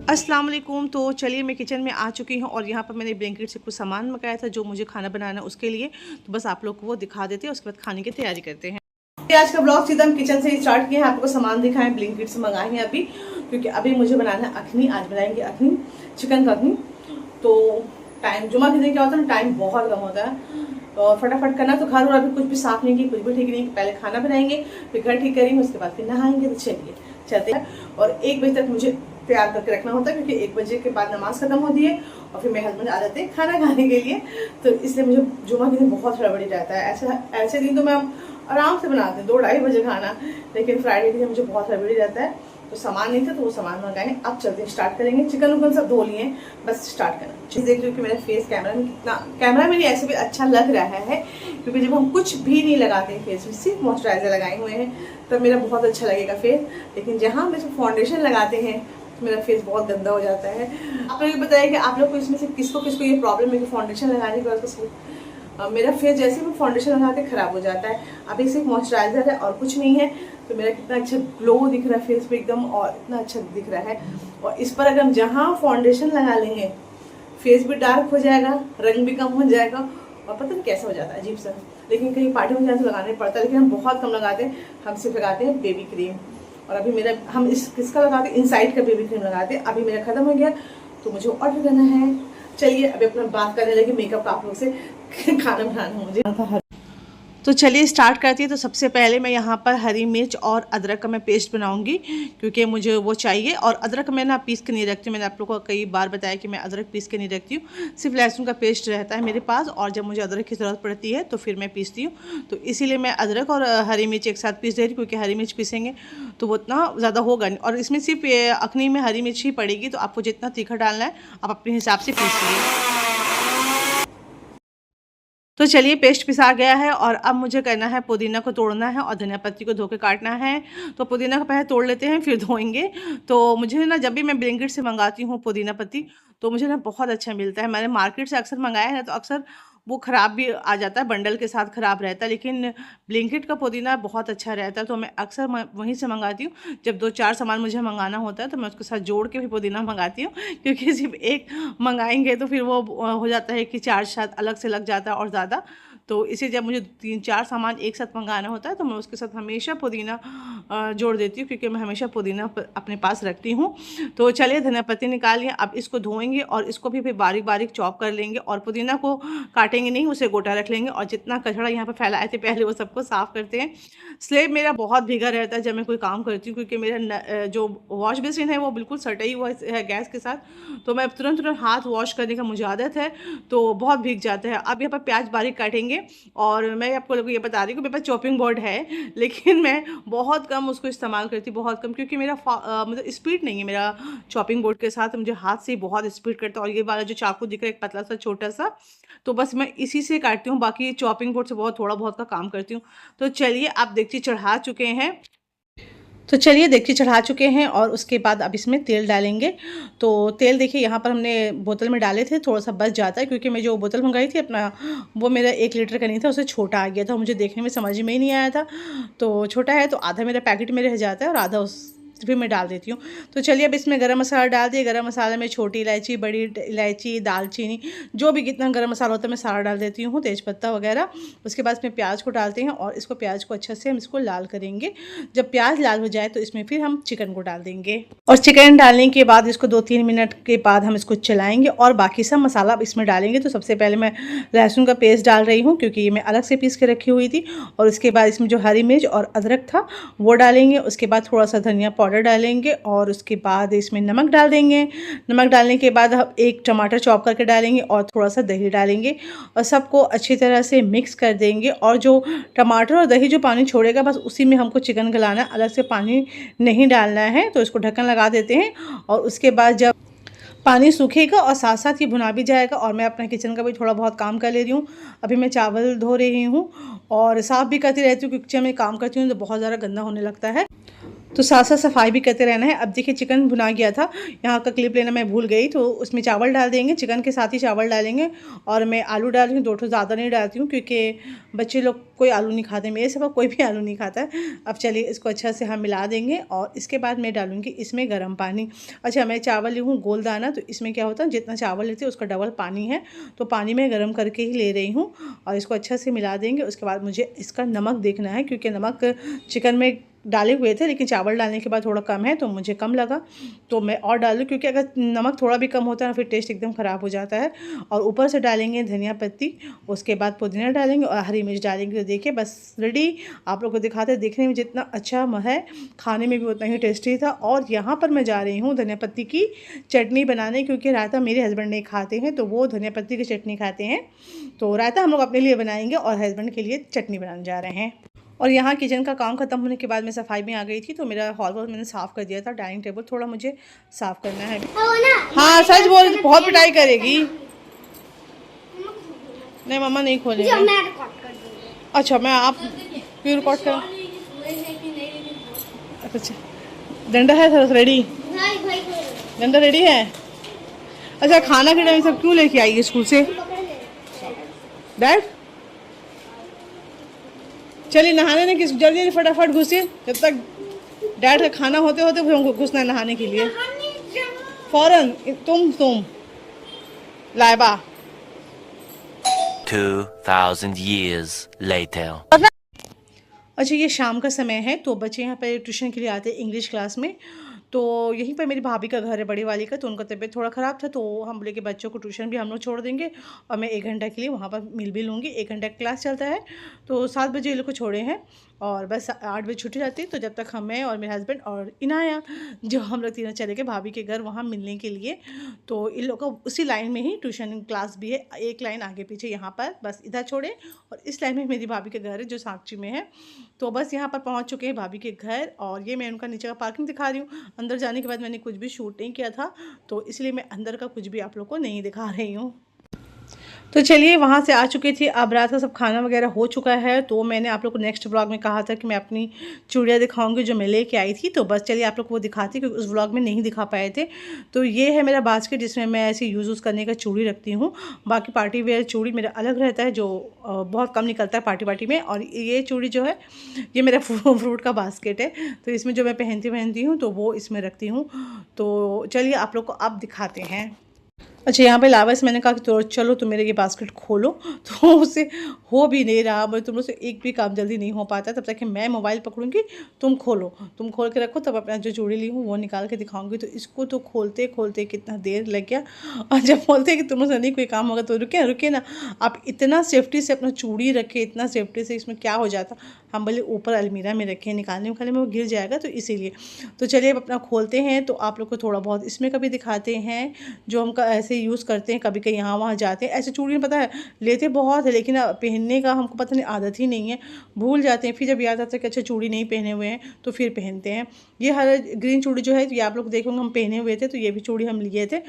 अस्सलाम वालेकुम। तो चलिए मैं किचन में आ चुकी हूँ और यहाँ पर मैंने ब्लिंकिट से कुछ सामान मंगाया था जो मुझे खाना बनाना है उसके लिए। तो बस आप लोग को वो दिखा देते हैं, उसके बाद खाने की तैयारी करते हैं। आज का ब्लॉग सीधा हम किचन से ही स्टार्ट किया है। आपको सामान दिखाएं, ब्लिंकिट से मंगाए हैं अभी, क्योंकि अभी मुझे बनाना है अखनी। आज बनाएंगे अखनी, चिकन का अखनी। तो टाइम जुमा के दिन क्या होता है ना, टाइम बहुत कम होता है, तो फटाफट करना। तो घर और अभी कुछ भी साफ नहीं की, कुछ भी ठीक नहीं, पहले खाना बनाएंगे, फिर घर ठीक करेंगे, उसके बाद फिर नहाएंगे। तो चलिए चलते हैं। और 1 बजे तक मुझे तैयार करके रखना होता है, क्योंकि 1 बजे के बाद नमाज खत्म होती है और फिर मेरे हस्बैंड आ जाते हैं खाना खाने के लिए। तो इसलिए मुझे जुमा के दिन बहुत हड़बड़ी रहता है। ऐसे दिन तो मैं आराम से बनाते हैं 2-2:30 बजे खाना, लेकिन फ्राइडे के दिन मुझे बहुत हड़बड़ी रहता है। तो सामान नहीं था तो वो सामान मंगाए। अब चलते हैं, स्टार्ट करेंगे। चिकन उकन सब धो लिए, बस स्टार्ट करना। देख रही हूँ कि मेरा फेस कैमरा में कितना, कैमरा में ऐसे भी अच्छा लग रहा है, क्योंकि जब हम कुछ भी नहीं लगाते हैं फेस में, सिर्फ मॉइस्चराइजर लगाए हुए हैं, तब मेरा बहुत अच्छा लगेगा फेस। लेकिन जहाँ हम इसमें फाउंडेशन लगाते हैं तो मेरा फेस बहुत गंदा हो जाता है। आप लोग ये बताइए कि आप लोग को इसमें से किसको किसको ये प्रॉब्लम है कि फाउंडेशन लगाने के बाद मेरा फेस जैसे भी फाउंडेशन लगा के खराब हो जाता है। अभी सिर्फ मॉइस्चराइजर है और कुछ नहीं है, तो मेरा कितना अच्छा ग्लो दिख रहा है फेस पे एकदम, और इतना अच्छा दिख रहा है। और इस पर अगर हम जहाँ फाउंडेशन लगा लेंगे, फेस भी डार्क हो जाएगा, रंग भी कम हो जाएगा, और पता नहीं कैसा हो जाता है अजीब सा। लेकिन कहीं पार्टी में जाने तो लगाना ही पड़ता है, लेकिन हम बहुत कम लगाते हैं। हम सिर्फ लगाते हैं बेबी क्रीम। और अभी मेरा, हम किसका लगाते हैं, इनसाइड का बेबी क्रीम लगाते हैं। अभी मेरा खत्म हो गया तो मुझे ऑर्डर करना है। चलिए अभी अपना बात करने लगे मेकअप का, आप लोग से खाना बनाना मुझे। तो चलिए स्टार्ट करती है। तो सबसे पहले मैं यहाँ पर हरी मिर्च और अदरक का मैं पेस्ट बनाऊंगी, क्योंकि मुझे वो चाहिए। और अदरक मैं ना पीस के नहीं रखती हूँ, मैंने आप लोगों को कई बार बताया कि मैं अदरक पीस के नहीं रखती हूँ, सिर्फ लहसुन का पेस्ट रहता है मेरे पास, और जब मुझे अदरक की ज़रूरत पड़ती है तो फिर मैं पीसती हूँ। तो इसीलिए मैं अदरक और हरी मिर्च एक साथ पीस दे रही हूँ, क्योंकि हरी मिर्च पीसेंगे तो वो उतना ज़्यादा होगा नहीं। और इसमें सिर्फ अखनी में हरी मिर्च ही पड़ेगी, तो आपको जितना तीखा डालना है आप अपने हिसाब से पीसिए। तो चलिए पेस्ट पिसा गया है, और अब मुझे करना है, पुदीना को तोड़ना है और धनिया पत्ती को धो के काटना है। तो पुदीना को पहले तोड़ लेते हैं, फिर धोएंगे। तो मुझे ना, जब भी मैं ब्लिंकिट से मंगाती हूँ पुदीना पत्ती, तो मुझे ना बहुत अच्छा मिलता है। मैंने मार्केट से अक्सर मंगाया है, तो अक्सर वो ख़राब भी आ जाता है, बंडल के साथ ख़राब रहता है। लेकिन ब्लिंकिट का पुदीना बहुत अच्छा रहता है, तो मैं अक्सर वहीं से मंगाती हूँ। जब 2-4 सामान मुझे मंगाना होता है तो मैं उसके साथ जोड़ के भी पुदीना मंगाती हूँ, क्योंकि सिर्फ एक मंगाएंगे तो फिर वो हो जाता है कि चार्ज शायद अलग से लग जाता है और ज़्यादा। तो इसे जब मुझे 3-4 सामान एक साथ मंगाना होता है तो मैं उसके साथ हमेशा पुदीना जोड़ देती हूँ, क्योंकि मैं हमेशा पुदीना अपने पास रखती हूँ। तो चलिए धनिया पत्ती निकाल लिया, अब इसको धोएंगे और इसको भी फिर बारीक बारीक चॉप कर लेंगे। और पुदीना को काटेंगे नहीं, उसे गोटा रख लेंगे, और जितना कचरा यहाँ पर फैलाए थे पहले वो सबको साफ़ करते हैं। स्लेब मेरा बहुत भीगा रहता है जब मैं कोई काम करती हूँ, क्योंकि मेरा जो वॉश बेसिन है वो बिल्कुल सटा ही हुआ है गैस के साथ, तो मैं तुरंत तुरंत हाथ वॉश करने का मुझे आदत है, तो बहुत भीग जाता है। अब यहाँ पर प्याज बारीक काटेंगे, और मैं आपको लोगों को ये बता रही हूँ कि मेरे पास चॉपिंग बोर्ड है, लेकिन मैं बहुत कम उसको इस्तेमाल करती हूँ, बहुत कम, क्योंकि मेरा मतलब स्पीड नहीं है मेरा चॉपिंग बोर्ड के साथ, मुझे हाथ से ही बहुत स्पीड करता है। और ये वाला जो चाकू दिख रहा है एक पतला सा छोटा सा, तो बस मैं इसी से काटती हूँ, बाकी चॉपिंग बोर्ड से बहुत थोड़ा बहुत का काम करती हूँ। तो चलिए आप डेगची चढ़ा चुके हैं, तो चलिए डेगची चढ़ा चुके हैं, और उसके बाद अब इसमें तेल डालेंगे। तो तेल देखिए यहाँ पर हमने बोतल में डाले थे, थोड़ा सा बच जाता है, क्योंकि मैं जो बोतल मंगाई थी अपना, वो मेरा 1 लीटर का नहीं था, उससे छोटा आ गया था, मुझे देखने में समझ में ही नहीं आया था। तो छोटा है तो आधा मेरा पैकेट में रह जाता है और आधा उस फिर मैं डाल देती हूँ। तो चलिए अब इसमें गरम मसाला डाल दिए। गरम मसाला में छोटी इलायची, बड़ी इलायची, दालचीनी, जो भी कितना गरम मसाला होता है मैं सारा डाल देती हूँ, तेज़पत्ता वगैरह। उसके बाद इसमें प्याज को डालते हैं, और इसको प्याज को अच्छे से हम इसको लाल करेंगे। जब प्याज लाल हो जाए तो इसमें फिर हम चिकन को डाल देंगे, और चिकन डालने के बाद इसको 2-3 मिनट के बाद हम इसको चलाएंगे, और बाकी सब मसाला अब इसमें डालेंगे। तो सबसे पहले मैं लहसुन का पेस्ट डाल रही हूँ, क्योंकि ये मैं अलग से पीस के रखी हुई थी। और उसके बाद इसमें जो हरी मिर्च और अदरक था वो डालेंगे। उसके बाद थोड़ा सा धनिया पाउडर डालेंगे, और उसके बाद इसमें नमक डाल देंगे। नमक डालने के बाद हम 1 टमाटर चॉप करके डालेंगे, और थोड़ा सा दही डालेंगे, और सबको अच्छी तरह से मिक्स कर देंगे। और जो टमाटर और दही जो पानी छोड़ेगा, बस उसी में हमको चिकन गलाना है, अलग से पानी नहीं डालना है। तो इसको ढक्कन लगा देते हैं, और उसके बाद जब पानी सूखेगा और साथ साथ ये भुना भी जाएगा, और मैं अपना किचन का भी थोड़ा बहुत काम कर ले रही हूँ। अभी मैं चावल धो रही हूँ और साफ़ भी करती रहती हूँ, क्योंकि जब मैं काम करती हूँ तो बहुत ज़्यादा गंदा होने लगता है। तो साथ साथ सफाई भी करते रहना है। अब देखिए चिकन भुना गया था, यहाँ का क्लिप लेना मैं भूल गई, तो उसमें चावल डाल देंगे, चिकन के साथ ही चावल डालेंगे। और मैं आलू डाल रही हूँ, 2 ठो ज़्यादा नहीं डालती हूँ क्योंकि बच्चे लोग कोई आलू नहीं खाते, मेरे सिवा कोई भी आलू नहीं खाता है। अब चलिए इसको अच्छा से हम मिला देंगे और इसके बाद मैं डालूँगी इसमें गर्म पानी। अच्छा, मैं चावल ली हूँ गोल दाना, तो इसमें क्या होता है जितना चावल लेते हैं उसका डबल पानी है, तो पानी मैं गर्म करके ही ले रही हूँ। और इसको अच्छा से मिला देंगे। उसके बाद मुझे इसका नमक देखना है क्योंकि नमक चिकन में डाले हुए थे लेकिन चावल डालने के बाद थोड़ा कम है, तो मुझे कम लगा तो मैं और डालूँ, क्योंकि अगर नमक थोड़ा भी कम होता है ना फिर टेस्ट एकदम ख़राब हो जाता है। और ऊपर से डालेंगे धनिया पत्ती, उसके बाद पुदीना डालेंगे और हरी मिर्च डालेंगे। तो देखिए बस रेडी, आप लोग को दिखाते हैं। देखने में जितना अच्छा है खाने में भी उतना ही टेस्टी था। और यहाँ पर मैं जा रही हूँ धनिया पत्ती की चटनी बनाने, क्योंकि रायता मेरे हस्बैंड नहीं खाते हैं तो वो धनिया पत्ती की चटनी खाते हैं। तो रायता हम लोग अपने लिए बनाएंगे और हस्बैंड के लिए चटनी बनाने जा रहे हैं। और यहाँ किचन का काम ख़त्म होने के बाद मैं सफाई में आ गई थी, तो मेरा हॉल वॉल मैंने साफ़ कर दिया था। डाइनिंग टेबल थोड़ा मुझे साफ़ करना है। हाँ सच बोल, बहुत पिटाई करेगी। नहीं मम्मा नहीं खोलेंगे। अच्छा मैं आप क्यों रिकॉर्ड कर। अच्छा डंडा है सर रेडी, डंडा रेडी है। अच्छा खाना के टाइम सब क्यों लेके आई है स्कूल से डैड। चलिए नहाने ने किस जल्दी जल्दी फटाफट घुसिए, जब तक डैड का खाना होते होते फिर हमको घुसना है नहाने के लिए फौरन। तुम लाइबा 2000 years later। अच्छा ये शाम का समय है, तो बच्चे यहाँ पे ट्यूशन के लिए आते हैं इंग्लिश क्लास में। तो यहीं पर मेरी भाभी का घर है बड़ी वाली का, तो उनका तबीयत थोड़ा ख़राब था, तो हम बोले कि बच्चों को ट्यूशन भी हम लोग छोड़ देंगे और मैं 1 घंटा के लिए वहाँ पर मिल भी लूँगी। 1 घंटा क्लास चलता है, तो 7 बजे ये लोग को छोड़े हैं और बस 8 बजे छुट्टी जाती है। तो जब तक मैं और मेरे हस्बैंड और इनाया जो हम लोग तीनों चले गए भाभी के घर वहाँ मिलने के लिए। तो इन लोग को उसी लाइन में ही ट्यूशन क्लास भी है, एक लाइन आगे पीछे, यहाँ पर बस इधर छोड़े और इस लाइन में मेरी भाभी के घर है जो साक्षी में है। तो बस यहाँ पर पहुँच चुके हैं भाभी के घर और ये मैं उनका नीचे का पार्किंग दिखा रही हूँ। अंदर जाने के बाद मैंने कुछ भी शूट नहीं किया था, तो इसलिए मैं अंदर का कुछ भी आप लोग को नहीं दिखा रही हूँ। तो चलिए वहाँ से आ चुकी थी, अब रात का सब खाना वगैरह हो चुका है। तो मैंने आप लोग को नेक्स्ट व्लॉग में कहा था कि मैं अपनी चूड़ियाँ दिखाऊंगी जो मैं लेके आई थी, तो बस चलिए आप लोग को वो दिखाती, क्योंकि उस व्लॉग में नहीं दिखा पाए थे। तो ये है मेरा बास्केट जिसमें मैं ऐसे यूज़ करने का चूड़ी रखती हूँ। बाकी पार्टी वेयर चूड़ी मेरा अलग रहता है जो बहुत कम निकलता है पार्टी में। और ये चूड़ी जो है ये मेरा फ्रूट का बास्केट है, तो इसमें जो मैं पहनती हूँ तो वो इसमें रखती हूँ। तो चलिए आप लोग को अब दिखाते हैं। अच्छा यहाँ पे लावा से मैंने कहा कि तो चलो तुम मेरे ये बास्केट खोलो, तो उसे हो भी नहीं रहा। मैं तुम लोग से एक भी काम जल्दी नहीं हो पाता, तब तक कि मैं मोबाइल पकड़ूंगी, तुम खोलो, तुम खोल के रखो, तब अपना जो चूड़ी ली हूँ वो निकाल के दिखाऊंगी। तो इसको तो खोलते खोलते कितना देर लग गया। और जब बोलते कि तुम लोग से नहीं कोई काम होगा तो रुके ना, आप इतना सेफ्टी से अपना चूड़ी रखे, इतना सेफ्टी से, इसमें क्या हो जाता। हम बोले ऊपर अलमीरा में रखें, निकालने में वो गिर जाएगा, तो इसीलिए। तो चलिए अब अपना खोलते हैं, तो आप लोग को थोड़ा बहुत इसमें कभी दिखाते हैं जो हम ऐसे यूज़ करते हैं, कभी कहीं यहाँ वहाँ जाते हैं। ऐसे चूड़ियाँ पता है लेते बहुत है, लेकिन पहनने का हमको पता नहीं आदत ही नहीं है, भूल जाते हैं। फिर जब याद आता है कि अच्छा चूड़ी नहीं पहने हुए हैं तो फिर पहनते हैं। ये हर ग्रीन चूड़ी जो है ये आप लोग देखेंगे हम पहने हुए थे, तो ये भी चूड़ी हम लिए थे।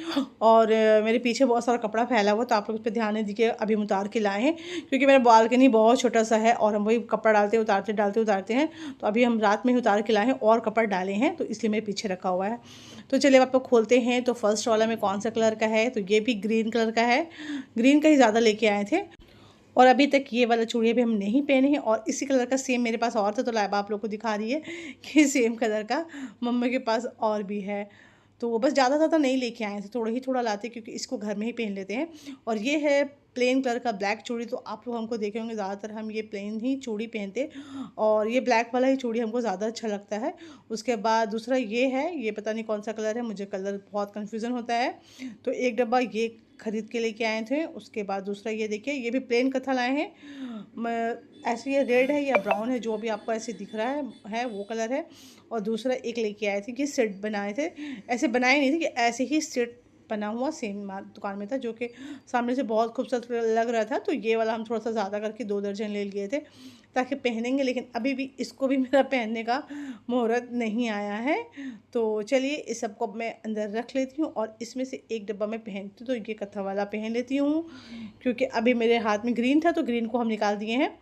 और मेरे पीछे बहुत सारा कपड़ा फैला हुआ, तो आप लोग उस पर ध्यान नहीं दीजिए, अभी हम उतार के लाए हैं क्योंकि मेरा बालकनी बहुत छोटा सा है और हम वही कपड़ा उतारते हैं। तो अभी हम रात में ही उतार के लाए हैं और कपड़ा डाले हैं, तो इसलिए मेरे पीछे रखा हुआ है। तो चलिए आप लोग खोलते हैं। तो फर्स्ट वाला में कौन सा कलर का है, तो ये भी ग्रीन कलर का है, ग्रीन का ही ज़्यादा लेके आए थे। और अभी तक ये वाला चूड़ियाँ भी हम नहीं पहने हैं। और इसी कलर का सेम मेरे पास और था, तो लाइबा आप लोग को दिखा रही है कि सेम कलर का मम्मी के पास और भी है। तो वो बस ज़्यादा नहीं लेके आए थे, थोड़ा लाते क्योंकि इसको घर में ही पहन लेते हैं। और ये है प्लेन कलर का ब्लैक चूड़ी, तो आप लोग हमको देखे होंगे ज़्यादातर हम ये प्लेन ही चूड़ी पहनते, और ये ब्लैक वाला ही चूड़ी हमको ज़्यादा अच्छा लगता है। उसके बाद दूसरा ये है, ये पता नहीं कौन सा कलर है, मुझे कलर बहुत कन्फ्यूज़न होता है। तो एक डब्बा ये ख़रीद के लेके आए थे। उसके बाद दूसरा ये देखिए, ये भी प्लेन कथा लाए हैं। ऐसे ये रेड है या ब्राउन है, जो भी आपको ऐसे दिख रहा है वो कलर है। और दूसरा एक लेके आए थे कि सेट बनाए थे, ऐसे बनाए नहीं थे कि ऐसे ही सेट बना हुआ सेम दुकान में था, जो कि सामने से बहुत खूबसूरत लग रहा था। तो ये वाला हम थोड़ा सा ज़्यादा करके 2 दर्जन ले लिए थे ताकि पहनेंगे, लेकिन अभी भी इसको भी मेरा पहनने का मुहूर्त नहीं आया है। तो चलिए इस सबको मैं अंदर रख लेती हूँ और इसमें से एक डब्बा मैं पहनती हूँ, तो ये कथा वाला पहन लेती हूँ क्योंकि अभी मेरे हाथ में ग्रीन था, तो ग्रीन को हम निकाल दिए हैं।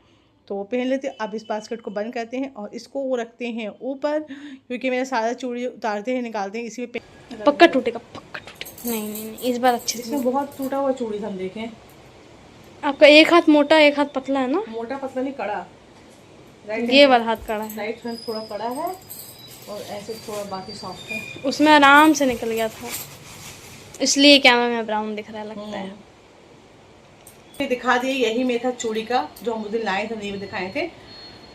तो वो पहन लेते हैं। अब इस बास्केट को बंद करते हैं और इसको वो रखते हैं ऊपर, क्योंकि मेरा सारा चूड़ी उतारते हैं निकालते हैं इसी में पक्का टूटेगा, पक्का टूटेगा। नहीं नहीं नहीं, इस बार अच्छे से। इसमें बहुत टूटा हुआ चूड़ी हम देखें। आपका एक हाथ मोटा एक हाथ पतला है ना? मोटा पतला नहीं, कड़ा। ये वाला हाथ कड़ा है, राइट हैंड थोड़ा कड़ा है और ऐसे थोड़ा बाकी सॉफ्ट है। उसमें आराम से निकल गया था, इसलिए कैमरा में ब्राउन दिख रहा है लगता है। ये दिखा दिए, यही मेरा था चूड़ी का जो हम उस दिन लाए थे, नहीं दिखाए थे।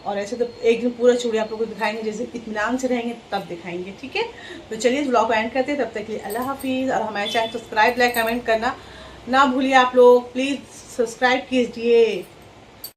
और ऐसे तो एक दिन पूरा चूड़ी आप लोगों को दिखाएंगे, जैसे इत्मीनान से रहेंगे तब दिखाएंगे, ठीक है। तो चलिए इस ब्लॉग को एंड करते हैं, तब तक के लिए अल्लाह हाफिज़। और हमारे चैनल सब्सक्राइब, लाइक, कमेंट करना ना भूलिए आप लोग, प्लीज़ सब्सक्राइब कीजिए।